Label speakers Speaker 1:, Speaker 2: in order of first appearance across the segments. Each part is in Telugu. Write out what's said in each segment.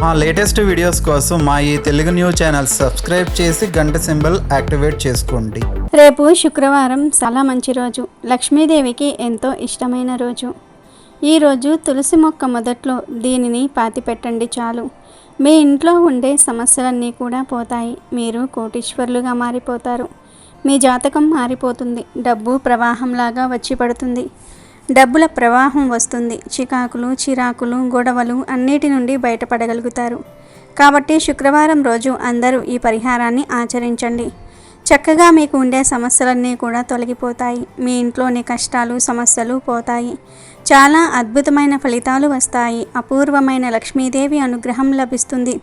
Speaker 1: మా లేటెస్ట్ వీడియోస్ కోసం మా ఈ తెలుగు న్యూస్ ఛానల్ సబ్స్క్రైబ్ చేసి గంట సింబల్ యాక్టివేట్ చేసుకోండి.
Speaker 2: రేపు శుక్రవారం చాలా మంచి రోజు. లక్ష్మీదేవికి ఎంతో ఇష్టమైన రోజు. ఈరోజు తులసి మొక్క మొదట్లో దీనిని పాతిపెట్టండి చాలు. మీ ఇంట్లో ఉండే సమస్యలన్నీ కూడా పోతాయి. మీరు కోటీశ్వరులుగా మారిపోతారు. మీ జాతకం మారిపోతుంది. డబ్బు ప్రవాహంలాగా వచ్చి పడుతుంది. డబ్బుల ప్రవాహం వస్తుంది. చికాకులు, చిరాకులు, గొడవలు అన్నిటి నుండి బయటపడగలుగుతారు. కాబట్టి శుక్రవారం రోజు అందరూ ఈ పరిహారాన్ని ఆచరించండి. చక్కగా మీకు ఉండే సమస్యలన్నీ కూడా తొలగిపోతాయి. మీ ఇంట్లోని కష్టాలు, సమస్యలు పోతాయి. చాలా అద్భుతమైన ఫలితాలు వస్తాయి. అపూర్వమైన లక్ష్మీదేవి అనుగ్రహం లభిస్తుంది.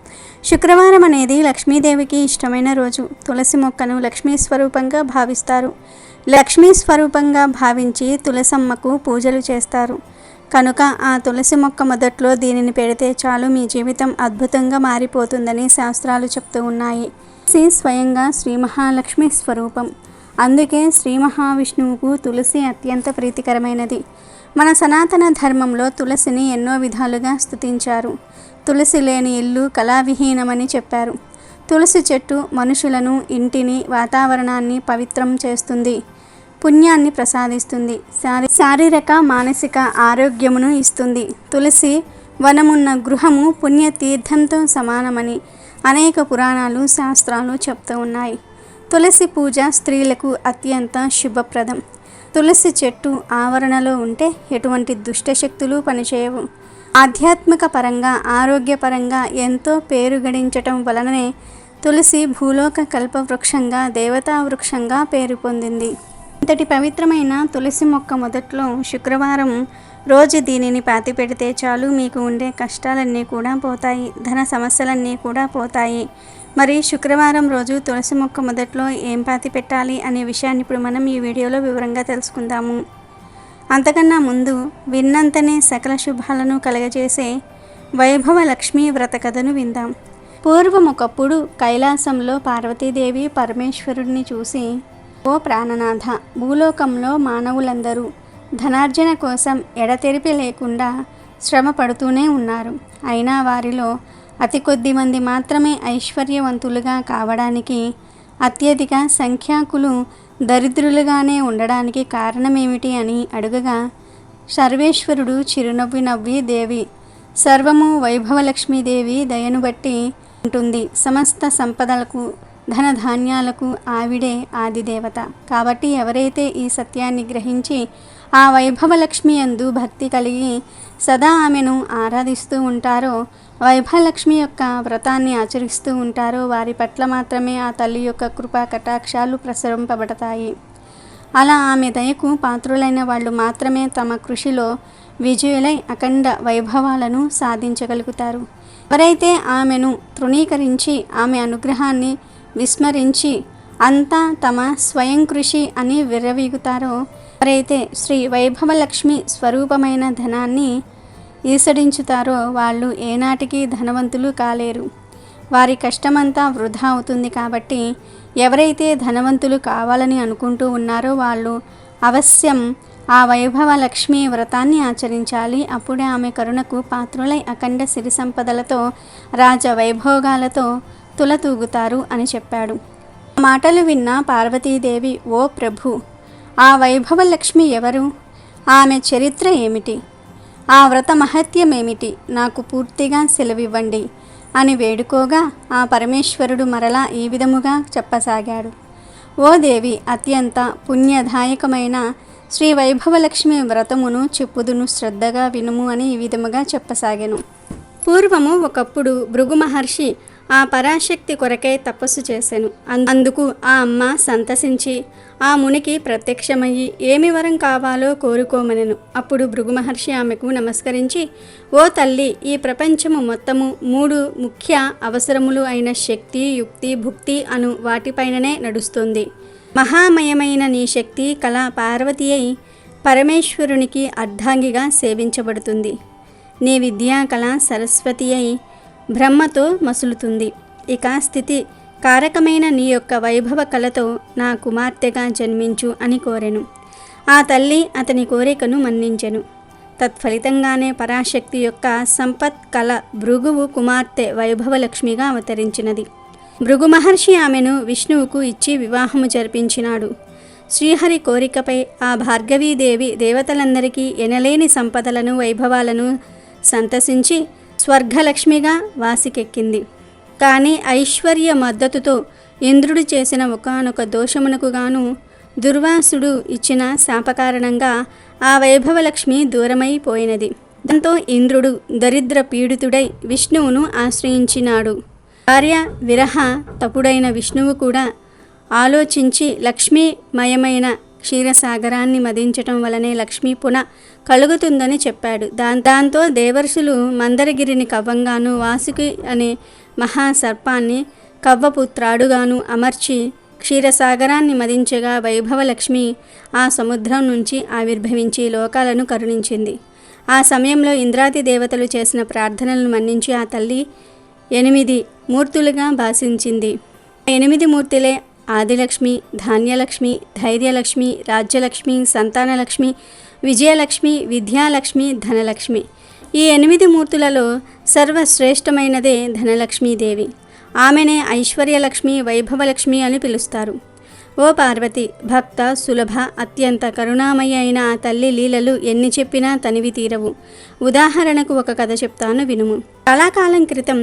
Speaker 2: శుక్రవారం అనేది లక్ష్మీదేవికి ఇష్టమైన రోజు. తులసి మొక్కను లక్ష్మీ స్వరూపంగా భావిస్తారు. లక్ష్మీ స్వరూపంగా భావించి తులసమ్మకు పూజలు చేస్తారు. కనుక ఆ తులసి మొక్క మొదట్లో దీనిని పెడితే చాలు, మీ జీవితం అద్భుతంగా మారిపోతుందని శాస్త్రాలు చెప్తూ ఉన్నాయి. తులసి స్వయంగా శ్రీ మహాలక్ష్మి స్వరూపం. అందుకే శ్రీ మహావిష్ణువుకు తులసి అత్యంత ప్రీతికరమైనది. మన సనాతన ధర్మంలో తులసిని ఎన్నో విధాలుగా స్తుతించారు. తులసి లేని ఇల్లు కళావిహీనమని చెప్పారు. తులసి చెట్టు మనుషులను, ఇంటిని, వాతావరణాన్ని పవిత్రం చేస్తుంది. పుణ్యాన్ని ప్రసాదిస్తుంది. శారీరక, మానసిక ఆరోగ్యమును ఇస్తుంది. తులసి వనమున్న గృహము పుణ్యతీర్థంతో సమానమని అనేక పురాణాలు, శాస్త్రాలు చెప్తూ ఉన్నాయి. తులసి పూజ స్త్రీలకు అత్యంత శుభప్రదం. తులసి చెట్టు ఆవరణలో ఉంటే ఎటువంటి దుష్టశక్తులు పనిచేయవు. ఆధ్యాత్మిక పరంగా, ఆరోగ్యపరంగా ఎంతో పేరు గడించటం వలననే తులసి భూలోక కల్పవృక్షంగా, దేవతా వృక్షంగా పేరు పొందింది. ఇంతటి పవిత్రమైన తులసి మొక్క మొదట్లో శుక్రవారం రోజు దీనిని పాతి పెడితే చాలు, మీకు ఉండే కష్టాలన్నీ కూడా పోతాయి. ధన సమస్యలన్నీ కూడా పోతాయి. మరి శుక్రవారం రోజు తులసి మొక్క మొదట్లో ఏం పాతి పెట్టాలి అనే విషయాన్ని ఇప్పుడు మనం ఈ వీడియోలో వివరంగా తెలుసుకుందాము. అంతకన్నా ముందు విన్నంతనే సకల శుభాలను కలగజేసే వైభవ లక్ష్మీ వ్రత కథను విందాం. పూర్వం ఒకప్పుడు కైలాసంలో పార్వతీదేవి పరమేశ్వరుడిని చూసి, ఓ ప్రాణనాథ, భూలోకంలో మానవులందరూ ధనార్జన కోసం ఎడతెరిపి లేకుండా శ్రమ పడుతూనే ఉన్నారు. అయినా వారిలో అతి కొద్ది మంది మాత్రమే ఐశ్వర్యవంతులుగా కావడానికి, అత్యధిక సంఖ్యాకులు దరిద్రులుగానే ఉండడానికి కారణమేమిటి అని అడుగగా, సర్వేశ్వరుడు చిరునవ్వి నవ్వి, దేవి సర్వము వైభవలక్ష్మీదేవి దయను బట్టి ఉంటుంది. సమస్త సంపదలకు, ధనధాన్యాలకు ఆవిడే ఆదిదేవత. కాబట్టి ఎవరైతే ఈ సత్యాన్ని గ్రహించి ఆ వైభవలక్ష్మి యందు భక్తి కలిగి సదా ఆమెను ఆరాధిస్తూ ఉంటారో, వైభవలక్ష్మి యొక్క వ్రతాన్ని ఆచరిస్తూ ఉంటారో, వారి పట్ల మాత్రమే ఆ తల్లి యొక్క కృపా కటాక్షాలు ప్రసరింపబడతాయి. అలా ఆమె దయకు పాత్రులైన వాళ్ళు మాత్రమే తమ కృషిలో విజయులై అఖండ వైభవాలను సాధించగలుగుతారు. ఎవరైతే ఆమెను తృణీకరించి, ఆమె అనుగ్రహాన్ని విస్మరించి అంతా తమ స్వయం కృషి అని విర్రవీగుతారో, ఎవరైతే శ్రీ వైభవలక్ష్మి స్వరూపమైన ధనాన్ని ఈసడించుతారో వాళ్ళు ఏనాటికి ధనవంతులు కాలేరు. వారి కష్టమంతా వృధా అవుతుంది. కాబట్టి ఎవరైతే ధనవంతులు కావాలని అనుకుంటూ ఉన్నారో వాళ్ళు అవశ్యం ఆ వైభవలక్ష్మి వ్రతాన్ని ఆచరించాలి. అప్పుడే ఆమె కరుణకు పాత్రులై అఖండ సిరి సంపదలతో, రాజవైభోగాలతో తులతూగుతారు అని చెప్పాడు. ఆ మాటలు విన్న పార్వతీదేవి, ఓ ప్రభు, ఆ వైభవలక్ష్మి ఎవరు? ఆమె చరిత్ర ఏమిటి? ఆ వ్రత మహత్యం ఏమిటి? నాకు పూర్తిగా సెలవివ్వండి అని వేడుకోగా, ఆ పరమేశ్వరుడు మరలా ఈ విధముగా చెప్పసాగాడు. ఓ దేవి, అత్యంత పుణ్యదాయకమైన శ్రీ వైభవలక్ష్మి వ్రతమును చెప్పుదును, శ్రద్ధగా వినుము అని ఈ విధముగా చెప్పసాగాను. పూర్వము ఒకప్పుడు భృగు మహర్షి ఆ పరాశక్తి కొరకై తపస్సు చేశాను. అందుకు ఆ అమ్మ సంతసించి ఆ మునికి ప్రత్యక్షమయ్యి ఏమి వరం కావాలో కోరుకోమనెను. అప్పుడు భృగు మహర్షి ఆమెకు నమస్కరించి, ఓ తల్లి, ఈ ప్రపంచము మొత్తము 3 ముఖ్య అవసరములు అయిన శక్తి, యుక్తి, భుక్తి అను వాటిపైననే నడుస్తుంది. మహామయమైన నీ శక్తి కళ పార్వతి అయి పరమేశ్వరునికి అర్ధాంగిగా సేవించబడుతుంది. నీ విద్యా కళ సరస్వతి అయి బ్రహ్మతో మసులుతుంది. ఇక స్థితి కారకమైన నీ యొక్క వైభవ కళతో నా కుమార్తెగా జన్మించు అని కోరెను. ఆ తల్లి అతని కోరికను మన్నించెను. తత్ఫలితంగానే పరాశక్తి యొక్క సంపత్ కళ భృగువు కుమార్తె వైభవలక్ష్మిగా అవతరించినది. భృగు మహర్షి ఆమెను విష్ణువుకు ఇచ్చి వివాహము జరిపించినాడు. శ్రీహరి కోరికపై ఆ భార్గవీదేవి దేవతలందరికీ ఎనలేని సంపదలను వైభవాలను సంతసించి స్వర్గలక్ష్మిగా వాసికెక్కింది. కానీ ఐశ్వర్య మద్దతుతో ఇంద్రుడు చేసిన ఒకానొక దోషమునకు గాను దుర్వాసుడు ఇచ్చిన శాపకారణంగా ఆ వైభవలక్ష్మి దూరమైపోయినది. దాంతో ఇంద్రుడు దరిద్ర పీడితుడై విష్ణువును ఆశ్రయించినాడు. భార్య విరహ తపుడైన విష్ణువు కూడా ఆలోచించి లక్ష్మీమయమైన క్షీరసాగరాన్ని మదించటం వలనే లక్ష్మీ పున కలుగుతుందని చెప్పాడు. దాంతో దేవర్షులు మందరగిరిని కవ్వంగాను వాసుకి అనే మహాసర్పాన్ని కవ్వపుత్రాడుగాను అమర్చి క్షీరసాగరాన్ని మదించగా వైభవలక్ష్మి ఆ సముద్రం నుంచి ఆవిర్భవించి లోకాలను కరుణించింది. ఆ సమయంలో ఇంద్రాది దేవతలు చేసిన ప్రార్థనలను మన్నించి ఆ తల్లి 8 మూర్తులుగా భాషించింది. 8 మూర్తులే ఆదిలక్ష్మి, ధాన్యలక్ష్మి, ధైర్యలక్ష్మి, రాజ్యలక్ష్మి, సంతానలక్ష్మి, విజయలక్ష్మి, విద్యాలక్ష్మి, ధనలక్ష్మి. ఈ 8 మూర్తులలో సర్వశ్రేష్టమైనదే ధనలక్ష్మీదేవి. ఆమెనే ఐశ్వర్యలక్ష్మి, వైభవలక్ష్మి అని పిలుస్తారు. ఓ పార్వతి, భక్త సులభ అత్యంత కరుణామయి అయిన ఆ తల్లి లీలలు ఎన్ని చెప్పినా తనివి తీరవు. ఉదాహరణకు ఒక కథ చెప్తాను, వినుము. చాలా కాలం క్రితం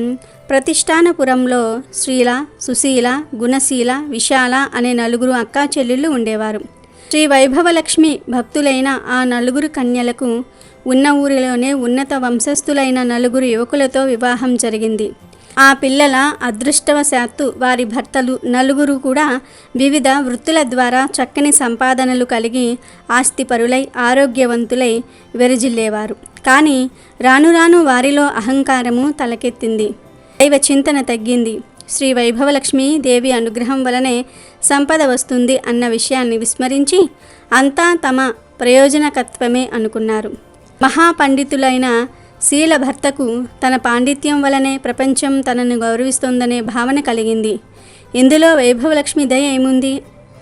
Speaker 2: ప్రతిష్టానపురంలో శ్రీల, సుశీల, గుణశీల, విశాల అనే 4 అక్కా చెల్లెళ్ళు ఉండేవారు. శ్రీ వైభవలక్ష్మి భక్తులైన ఆ 4 కన్యలకు ఉన్న ఊరిలోనే ఉన్నత వంశస్థులైన 4 యువకులతో వివాహం జరిగింది. ఆ పిల్లల అదృష్టవశాత్తు వారి భర్తలు 4 కూడా వివిధ వృత్తుల ద్వారా చక్కని సంపాదనలు కలిగి ఆస్తిపరులై ఆరోగ్యవంతులై వెరజిల్లేవారు. కానీ రాను రాను వారిలో అహంకారము తలకెత్తింది. దైవ చింతన తగ్గింది. శ్రీ వైభవలక్ష్మి దేవి అనుగ్రహం వలనే సంపద వస్తుంది అన్న విషయాన్ని విస్మరించి అంతా తమ ప్రయోజనకత్వమే అనుకున్నారు. మహాపండితులైన శీల భర్తకు తన పాండిత్యం వలనే ప్రపంచం తనను గౌరవిస్తోందనే భావన కలిగింది. ఇందులో వైభవలక్ష్మి దయ ఏముంది?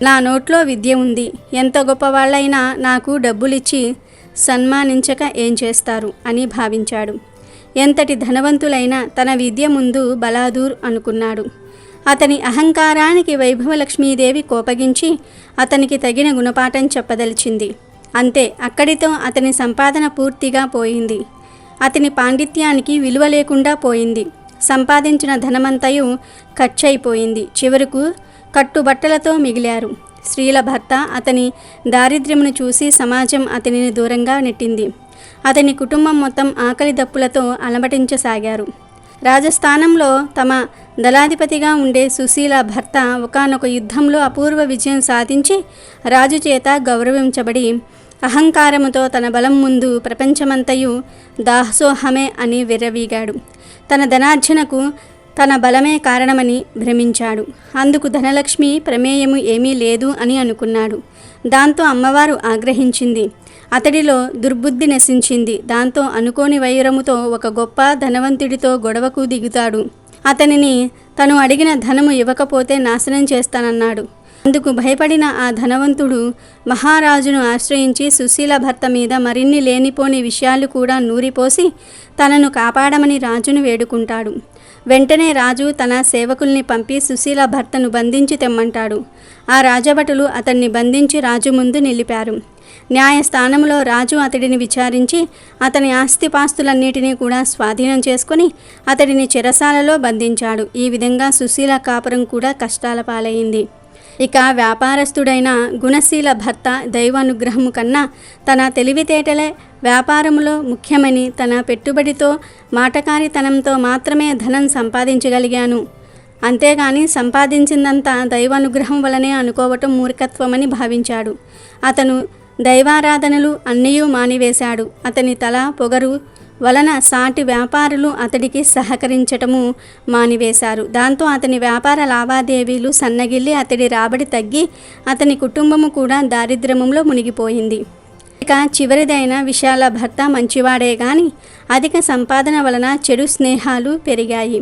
Speaker 2: నా నోట్లో విద్య ఉంది, ఎంత గొప్పవాళ్ళైనా నాకు డబ్బులిచ్చి సన్మానించక ఏం చేస్తారు అని భావించాడు. ఎంతటి ధనవంతులైనా తన విద్య ముందు బలాదూర్ అనుకున్నాడు. అతని అహంకారానికి వైభవలక్ష్మీదేవి కోపగించి అతనికి తగిన గుణపాఠం చెప్పదలిచింది. అంతే, అక్కడితో అతని సంపాదన పూర్తిగా పోయింది. అతని పాండిత్యానికి విలువ లేకుండా పోయింది. సంపాదించిన ధనమంతయు ఖర్చయిపోయింది. చివరకు కట్టుబట్టలతో మిగిలారు. స్త్రీల భర్త అతని దారిద్ర్యమును చూసి సమాజం అతనిని దూరంగా నెట్టింది. అతని కుటుంబం మొత్తం ఆకలి దప్పులతో అలమటించసాగారు. రాజస్థానంలో తమ దళాధిపతిగా ఉండే సుశీల భర్త ఒకానొక యుద్ధంలో అపూర్వ విజయం సాధించి రాజు చేత గౌరవించబడి అహంకారముతో తన బలం ముందు ప్రపంచమంతయు దాసోహమే అని విర్రవీగాడు. తన ధనార్జనకు తన బలమే కారణమని భ్రమించాడు. అందుకు ధనలక్ష్మి ప్రమేయము ఏమీ లేదు అని అనుకున్నాడు. దాంతో అమ్మవారు ఆగ్రహించింది. అతడిలో దుర్బుద్ధి నశించింది. దాంతో అనుకోని వైరముతో ఒక గొప్ప ధనవంతుడితో గొడవకు దిగుతాడు. అతనిని తను అడిగిన ధనము ఇవ్వకపోతే నాశనం చేస్తానన్నాడు. అందుకు భయపడిన ఆ ధనవంతుడు మహారాజును ఆశ్రయించి సుశీల భర్త మీద మరిన్ని లేనిపోని విషయాలు కూడా నూరిపోసి తనను కాపాడమని రాజును వేడుకుంటాడు. వెంటనే రాజు తన సేవకుల్ని పంపి సుశీల భర్తను బంధించి తెమ్మంటాడు. ఆ రాజభటులు అతన్ని బంధించి రాజు ముందు నిలిపారు. న్యాయస్థానంలో రాజు అతడిని విచారించి అతని ఆస్తిపాస్తులన్నిటినీ కూడా స్వాధీనం చేసుకుని అతడిని చెరసాలలో బంధించాడు. ఈ విధంగా సుశీల కాపురం కూడా కష్టాల పాలైంది. ఇక వ్యాపారస్తుడైన గుణశీల భర్త దైవానుగ్రహము కన్నా తన తెలివితేటలే వ్యాపారములో ముఖ్యమని, తన పెట్టుబడితో మాటకారితనంతో మాత్రమే ధనం సంపాదించగలిగాను, అంతేగాని సంపాదించిందంతా దైవానుగ్రహం వలనే అనుకోవటం మూర్ఖత్వమని భావించాడు. అతను దైవారాధనలు అన్నయూ మానివేశాడు. అతని తల పొగరు వలన సాటి వ్యాపారులు అతడికి సహకరించటము మానివేశారు. దాంతో అతని వ్యాపార లావాదేవీలు సన్నగిల్లి అతడి రాబడి తగ్గి అతని కుటుంబము కూడా దారిద్ర్యములో మునిగిపోయింది. ఇక చివరిదైన విశాల భర్త మంచివాడే గాని అధిక సంపాదన వలన చెడు స్నేహాలు పెరిగాయి.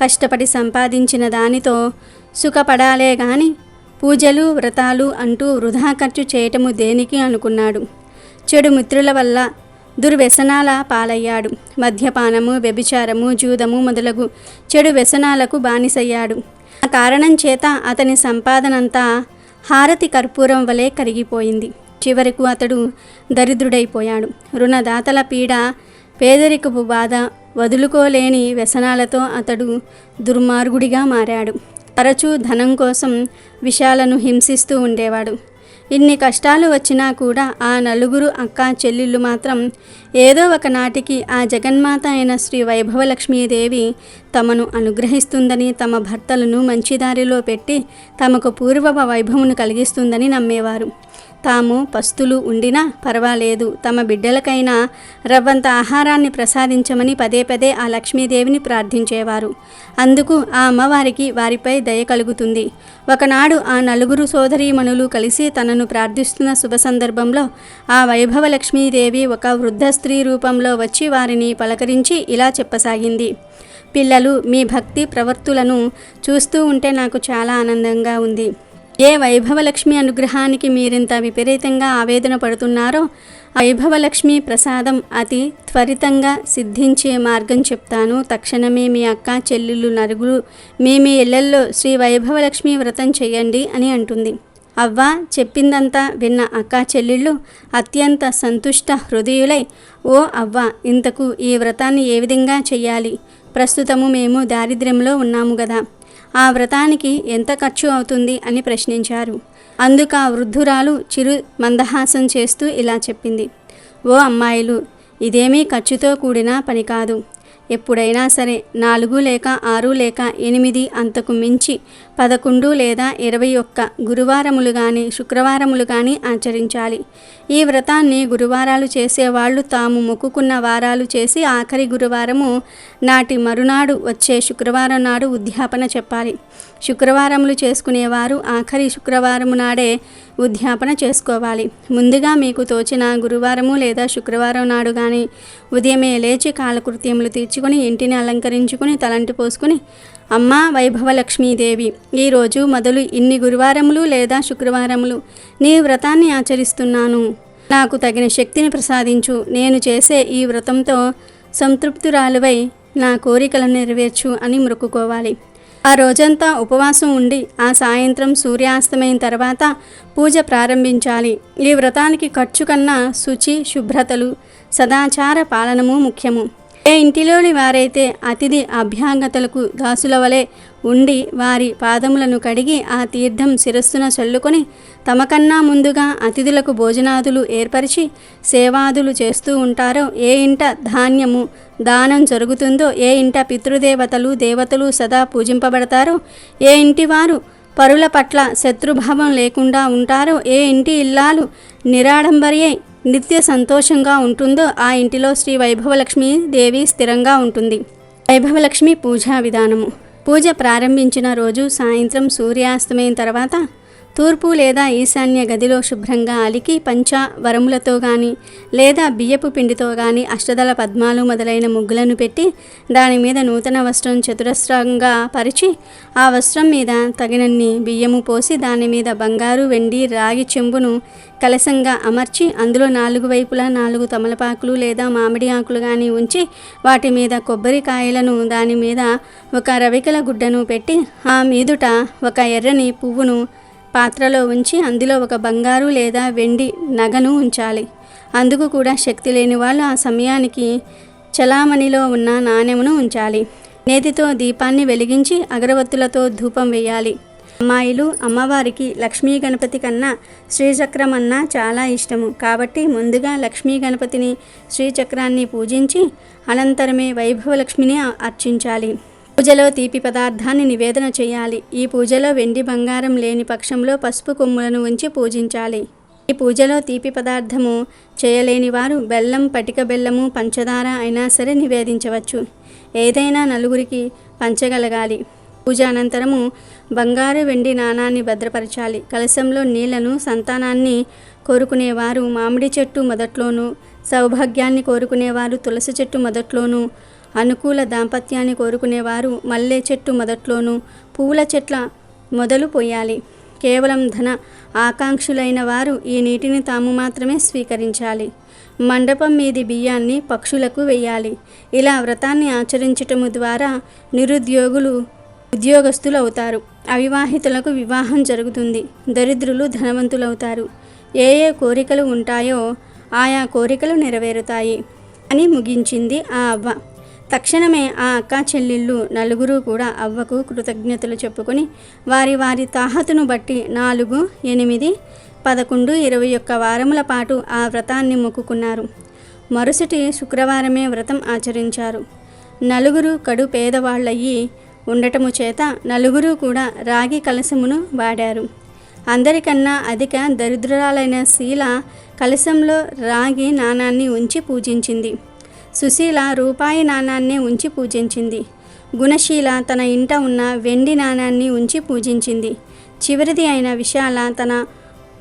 Speaker 2: కష్టపడి సంపాదించిన దానితో సుఖపడాలే గాని పూజలు వ్రతాలు అంటూ వృధా ఖర్చు చేయటము దేనికి అనుకున్నాడు. చెడు మిత్రుల వల్ల దుర్వ్యసనాల పాలయ్యాడు. మద్యపానము, వ్యభిచారము, జూదము మొదలగు చెడు వ్యసనాలకు బానిసయ్యాడు. ఆ కారణం చేత అతని సంపాదనంతా హారతి కర్పూరం వలె కరిగిపోయింది. చివరకు అతడు దరిద్రుడైపోయాడు. రుణదాతల పీడ, పేదరికపు బాధ, వదులుకోలేని వ్యసనాలతో అతడు దుర్మార్గుడిగా మారాడు. తరచూ ధనం కోసం విషాలను హింసిస్తూ ఉండేవాడు. ఇన్ని కష్టాలు వచ్చినా కూడా ఆ నలుగురు అక్కా చెల్లెళ్ళు మాత్రం ఏదో ఒక నాటికి ఆ జగన్మాత అయిన శ్రీ వైభవలక్ష్మీదేవి తమను అనుగ్రహిస్తుందని, తమ భర్తలను మంచి దారిలో పెట్టి తమకు పూర్వపు వైభవమును కలిగిస్తుందని నమ్మేవారు. తాము పస్తులు ఉండినా పర్వాలేదు, తమ బిడ్డలకైనా రవ్వంత ఆహారాన్ని ప్రసాదించమని పదే పదే ఆ లక్ష్మీదేవిని ప్రార్థించేవారు. అందుకు ఆ అమ్మవారికి వారిపై దయ కలుగుతుంది. ఒకనాడు ఆ నలుగురు సోదరీమణులు కలిసి తనను ప్రార్థిస్తున్న శుభ సందర్భంలో ఆ వైభవలక్ష్మీదేవి ఒక వృద్ధ స్త్రీ రూపంలో వచ్చి వారిని పలకరించి ఇలా చెప్పసాగింది. పిల్లలు, మీ భక్తి ప్రవర్తులను చూస్తూ ఉంటే నాకు చాలా ఆనందంగా ఉంది. ఏ వైభవలక్ష్మి అనుగ్రహానికి మీరింత విపరీతంగా ఆవేదన పడుతున్నారో ఆ వైభవలక్ష్మి ప్రసాదం అతి త్వరితంగా సిద్ధించే మార్గం చెప్తాను. తక్షణమే మీ అక్క చెల్లెళ్ళు నలుగురు మీ ఇళ్లల్లో శ్రీ వైభవలక్ష్మి వ్రతం చేయండి అని అంటుంది. అవ్వ చెప్పిందంతా విన్న అక్కా చెల్లెళ్ళు అత్యంత సంతుష్ట హృదయులై, ఓ అవ్వ, ఇంతకు ఈ వ్రతాన్ని ఏ విధంగా చెయ్యాలి? ప్రస్తుతము మేము దారిద్ర్యంలో ఉన్నాము గదా, ఆ వ్రతానికి ఎంత ఖర్చు అవుతుంది అని ప్రశ్నించారు. అందుకు ఆ వృద్ధురాలు చిరు మందహాసం చేస్తూ ఇలా చెప్పింది. ఓ అమ్మాయిలు, ఇదేమీ ఖర్చుతో కూడిన పని కాదు. ఎప్పుడైనా సరే 4 లేక 6 లేక 8 అంతకు మించి 11 లేదా 21 గురువారములు కానీ శుక్రవారములు కానీ ఆచరించాలి. ఈ వ్రతాన్ని గురువారాలు చేసేవాళ్ళు తాము మొక్కుకున్న వారాలు చేసి ఆఖరి గురువారము నాటి మరునాడు వచ్చే శుక్రవారం నాడు ఉద్యాపన చెప్పాలి. శుక్రవారములు చేసుకునేవారు ఆఖరి శుక్రవారము నాడే ఉద్యాపన చేసుకోవాలి. ముందుగా మీకు తోచిన గురువారము లేదా శుక్రవారం నాడు కానీ ఉదయమే లేచి కాలకృత్యములు తీర్చుకొని ఇంటిని అలంకరించుకుని తలంటి పోసుకుని, అమ్మా వైభవలక్ష్మీదేవి, ఈరోజు మొదలు ఇన్ని గురువారములు లేదా శుక్రవారములు నీ వ్రతాన్ని ఆచరిస్తున్నాను. నాకు తగిన శక్తిని ప్రసాదించు. నేను చేసే ఈ వ్రతంతో సంతృప్తురాలువై నా కోరికలను నెరవేర్చు అని మొక్కుకోవాలి. ఆ రోజంతా ఉపవాసం ఉండి ఆ సాయంత్రం సూర్యాస్తమైన తర్వాత పూజ ప్రారంభించాలి. ఈ వ్రతానికి ఖర్చు కన్నా శుచి, శుభ్రతలు, సదాచార పాలనము ముఖ్యము. ఏ ఇంటిలోని వారైతే అతిథి అభ్యాగతలకు దాసుల వలె ఉండి వారి పాదములను కడిగి ఆ తీర్థం శిరస్సున చల్లుకొని తమకన్నా ముందుగా అతిథులకు భోజనాదులు ఏర్పరిచి సేవాదులు చేస్తూ ఉంటారో, ఏ ఇంట ధాన్యము దానం జరుగుతుందో, ఏ ఇంట పితృదేవతలు దేవతలు సదా పూజింపబడతారో, ఏ ఇంటి వారు పరుల పట్ల శత్రుభావం లేకుండా ఉంటారో, ఏ ఇంటి ఇల్లాలు నిరాడంబరియై నిత్య సంతోషంగా ఉంటుందో ఆ ఇంటిలో శ్రీ వైభవలక్ష్మీ దేవి స్థిరంగా ఉంటుంది. వైభవలక్ష్మి పూజా విధానము. పూజ ప్రారంభించిన రోజు సాయంత్రం సూర్యాస్తమయం తర్వాత తూర్పు లేదా ఈశాన్య గదిలో శుభ్రంగా అలికి పంచవరములతో కానీ లేదా బియ్యపు పిండితో కానీ అష్టదళ పద్మాలు మొదలైన ముగ్గులను పెట్టి దాని మీద నూతన వస్త్రం చతురస్రంగా పరిచి ఆ వస్త్రం మీద తగినన్ని బియ్యము పోసి దాని మీద బంగారు, వెండి, రాగి చెంబును కలశంగా అమర్చి అందులో 4 వైపులా 4 తమలపాకులు లేదా మామిడి ఆకులు కానీ ఉంచి వాటి మీద కొబ్బరికాయలను, దాని మీద ఒక రవికల గుడ్డను పెట్టి ఆ మీదుట ఒక ఎర్రని పువ్వును పాత్రలో ఉంచి అందులో ఒక బంగారు లేదా వెండి నగను ఉంచాలి. అందుకు కూడా శక్తి లేని వాళ్ళు ఆ సమయానికి చలామణిలో ఉన్న నాణెమును ఉంచాలి. నేతితో దీపాన్ని వెలిగించి అగరవత్తులతో ధూపం వేయాలి. అమ్మాయిలు, అమ్మవారికి లక్ష్మీ గణపతి కన్నా శ్రీచక్రం అన్నా చాలా ఇష్టము. కాబట్టి ముందుగా లక్ష్మీ గణపతిని, శ్రీచక్రాన్ని పూజించి అనంతరమే వైభవలక్ష్మిని అర్చించాలి. పూజలో తీపి పదార్థాన్ని నివేదన చేయాలి. ఈ పూజలో వెండి, బంగారం లేని పక్షంలో పసుపు కొమ్ములను ఉంచి పూజించాలి. ఈ పూజలో తీపి పదార్థము చేయలేని వారు బెల్లం, పటిక బెల్లము, పంచదార అయినా సరే నివేదించవచ్చు. ఏదైనా నలుగురికి పంచగలగాలి. పూజ అనంతరము బంగారు, వెండి నాణాన్ని భద్రపరచాలి. కలశంలో నీళ్లను సంతానాన్ని కోరుకునేవారు మామిడి చెట్టు మొదట్లోనూ, సౌభాగ్యాన్ని కోరుకునేవారు తులసి చెట్టు మొదట్లోనూ, అనుకూల దాంపత్యాన్ని కోరుకునేవారు మల్లె చెట్టు మొదట్లోనూ, పువ్వుల చెట్ల మొదలు పోయాలి. కేవలం ధన ఆకాంక్షులైన వారు ఈ నీటిని తాము మాత్రమే స్వీకరించాలి. మండపం మీది బియ్యాన్ని పక్షులకు వేయాలి. ఇలా వ్రతాన్ని ఆచరించటము ద్వారా నిరుద్యోగులు ఉద్యోగస్తులు అవుతారు. అవివాహితులకు వివాహం జరుగుతుంది. దరిద్రులు ధనవంతులవుతారు. ఏ కోరికలు ఉంటాయో ఆయా కోరికలు నెరవేరుతాయి అని ముగించింది ఆ అవ్వ. తక్షణమే ఆ అక్క చెల్లెళ్ళు నలుగురు కూడా అవ్వకు కృతజ్ఞతలు చెప్పుకొని వారి వారి తాహతును బట్టి 4, 8, 11, 21 వారముల పాటు ఆ వ్రతాన్ని మొక్కుకున్నారు. మరుసటి శుక్రవారమే వ్రతం ఆచరించారు. నలుగురు కడు పేదవాళ్ళయ్యి ఉండటము చేత నలుగురు కూడా రాగి కలశమును వాడారు. అందరికన్నా అధిక దరిద్రురాలైన శీల కలశంలో రాగి నాణాన్ని ఉంచి పూజించింది. సుశీల రూపాయి నాణాన్ని ఉంచి పూజించింది. గుణశీల తన ఇంట ఉన్న వెండి నాణాన్ని ఉంచి పూజించింది. చివరిది అయిన విశాల తన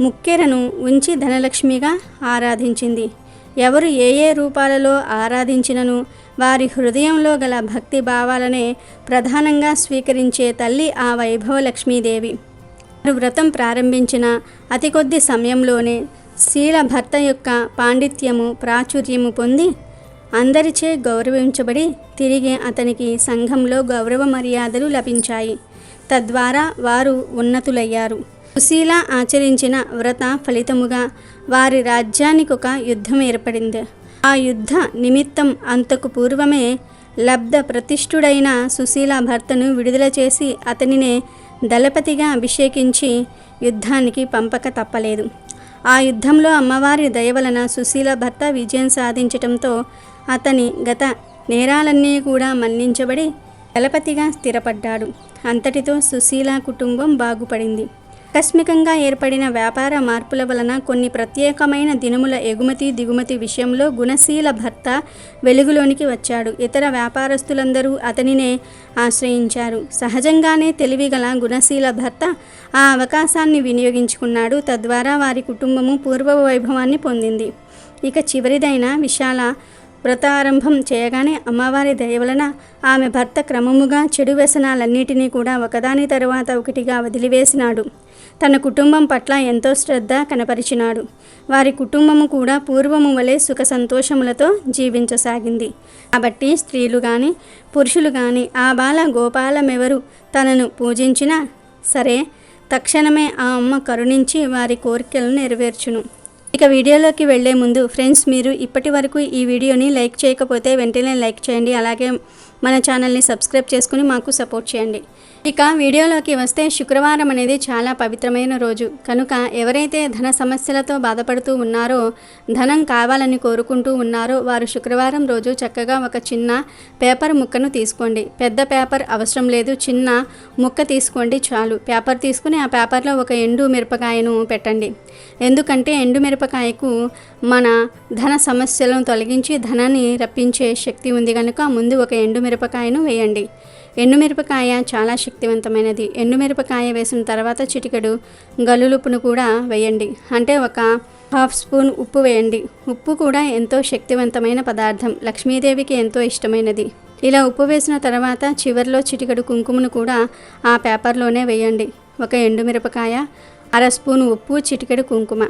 Speaker 2: ముక్కెరను ఉంచి ధనలక్ష్మిగా ఆరాధించింది. ఎవరు ఏ రూపాలలో ఆరాధించినను వారి హృదయంలో గల భక్తి భావాలనే ప్రధానంగా స్వీకరించే తల్లి ఆ వైభవ లక్ష్మీదేవి. వారు వ్రతం ప్రారంభించిన అతి కొద్ది సమయంలోనే శీల భర్త యొక్క పాండిత్యము ప్రాచుర్యము పొంది అందరిచే గౌరవించబడి తిరిగి అతనికి సంఘంలో గౌరవ మర్యాదలు లభించాయి. తద్వారా వారు ఉన్నతులయ్యారు. సుశీల ఆచరించిన వ్రత ఫలితముగా వారి రాజ్యానికొక యుద్ధం ఏర్పడింది. ఆ యుద్ధ నిమిత్తం అంతకు పూర్వమే లబ్ధ ప్రతిష్ఠుడైన సుశీల భర్తను విడుదల చేసి అతనినే దళపతిగా అభిషేకించి యుద్ధానికి పంపక తప్పలేదు. ఆ యుద్ధంలో అమ్మవారి దయ వలన సుశీల భర్త విజయం సాధించటంతో అతని గత నేరాలన్నీ కూడా మన్నించబడి దళపతిగా స్థిరపడ్డాడు. అంతటితో సుశీల కుటుంబం బాగుపడింది. ఆకస్మికంగా ఏర్పడిన వ్యాపార మార్పుల వలన కొన్ని ప్రత్యేకమైన దినముల ఎగుమతి దిగుమతి విషయంలో గుణశీల భర్త వెలుగులోనికి వచ్చాడు. ఇతర వ్యాపారస్తులందరూ అతనినే ఆశ్రయించారు. సహజంగానే తెలివిగల గుణశీల భర్త ఆ అవకాశాన్ని వినియోగించుకున్నాడు. తద్వారా వారి కుటుంబము పూర్వ వైభవాన్ని పొందింది. ఇక చివరిదైన విశాల వ్రతారంభం చేయగానే అమ్మవారి దయ వలన ఆమె భర్త క్రమముగా చెడు వ్యసనాలన్నిటినీ కూడా ఒకదాని తరువాత ఒకటిగా వదిలివేసినాడు. తన కుటుంబం పట్ల ఎంతో శ్రద్ధ కనపరిచినాడు. వారి కుటుంబము కూడా పూర్వము వలె సుఖ సంతోషములతో జీవించసాగింది. కాబట్టి స్త్రీలు కానీ పురుషులు కానీ ఆ బాల గోపాలమెవరు తనను పూజించినా సరే తక్షణమే ఆ అమ్మ కరుణించి వారి కోరికలను నెరవేర్చును. ఇక వీడియోలోకి వెళ్లే ముందు ఫ్రెండ్స్, మీరు ఇప్పటి వరకు ఈ వీడియోని లైక్ చేయకపోతే వెంటనే లైక్ చేయండి. అలాగే మన ఛానల్ని సబ్స్క్రైబ్ చేసుకుని మాకు సపోర్ట్ చేయండి. ఇక వీడియోలోకి వస్తే శుక్రవారం అనేది చాలా పవిత్రమైన రోజు కనుక ఎవరైతే ధన సమస్యలతో బాధపడుతూ ఉన్నారో, ధనం కావాలని కోరుకుంటూ ఉన్నారో వారు శుక్రవారం రోజు చక్కగా ఒక చిన్న పేపర్ ముక్కను తీసుకోండి. పెద్ద పేపర్ అవసరం లేదు, చిన్న ముక్క తీసుకోండి చాలు. పేపర్ తీసుకుని ఆ పేపర్లో ఒక ఎండు మిరపకాయను పెట్టండి. ఎందుకంటే ఎండు మిరపకాయకు మన ధన సమస్యలను తొలగించి ధనాన్ని రప్పించే శక్తి ఉంది కనుక ముందు ఒక ఎండు మిరపకాయను వేయండి. ఎండుమిరపకాయ చాలా శక్తివంతమైనది. ఎండుమిరపకాయ వేసిన తర్వాత చిటికెడు గల్లులుప్పును కూడా వేయండి. అంటే ఒక 1/2 స్పూన్ ఉప్పు వేయండి. ఉప్పు కూడా ఎంతో శక్తివంతమైన పదార్థం, లక్ష్మీదేవికి ఎంతో ఇష్టమైనది. ఇలా ఉప్పు వేసిన తర్వాత చివరిలో చిటికెడు కుంకుమను కూడా ఆ పేపర్లోనే వేయండి. ఒక ఎండుమిరపకాయ, 1/2 స్పూన్ ఉప్పు, చిటికెడు కుంకుమ,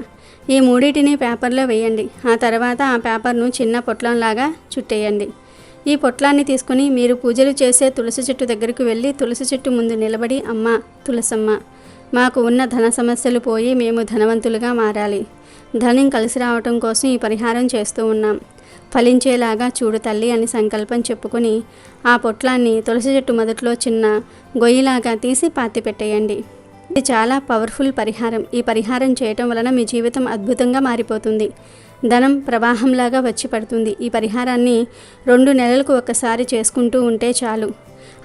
Speaker 2: ఈ మూడింటిని పేపర్లో వేయండి. ఆ తర్వాత ఆ పేపర్ను చిన్న పొట్లంలాగా చుట్టేయండి. ఈ పొట్లాన్ని తీసుకుని మీరు పూజలు చేసే తులసి చెట్టు దగ్గరికి వెళ్ళి తులసి చెట్టు ముందు నిలబడి, అమ్మ తులసమ్మ, మాకు ఉన్న ధన సమస్యలు పోయి మేము ధనవంతులుగా మారాలి, ధనం కలిసి రావటం కోసం ఈ పరిహారం చేస్తూ ఉన్నాం, ఫలించేలాగా చూడు తల్లి అని సంకల్పం చెప్పుకొని ఆ పొట్లాన్ని తులసి చెట్టు మొదట్లో చిన్న గొయ్యిలాగా తీసి పాతి పెట్టేయండి. ఇది చాలా పవర్ఫుల్ పరిహారం. ఈ పరిహారం చేయటం వలన మీ జీవితం అద్భుతంగా మారిపోతుంది. ధనం ప్రవాహంలాగా వచ్చి పడుతుంది. ఈ పరిహారాన్ని 2 నెలలకు ఒకసారి చేసుకుంటూ ఉంటే చాలు.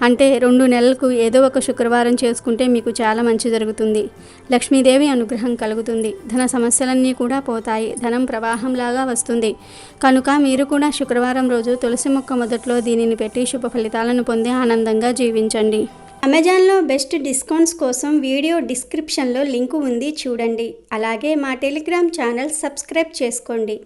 Speaker 2: అంటే 2 నెలలకు ఏదో ఒక శుక్రవారం చేసుకుంటే మీకు చాలా మంచి జరుగుతుంది. లక్ష్మీదేవి అనుగ్రహం కలుగుతుంది. ధన సమస్యలన్నీ కూడా పోతాయి. ధనం ప్రవాహంలాగా వస్తుంది. కనుక మీరు కూడా శుక్రవారం రోజు తులసి మొక్క మొదట్లో దీనిని పెట్టి శుభ ఫలితాలను పొంది ఆనందంగా జీవించండి. అమెజాన్లో బెస్ట్ డిస్కౌంట్స్ కోసం వీడియో డిస్క్రిప్షన్లో లింకు ఉంది, చూడండి. అలాగే మా టెలిగ్రామ్ ఛానల్ సబ్స్క్రైబ్ చేసుకోండి.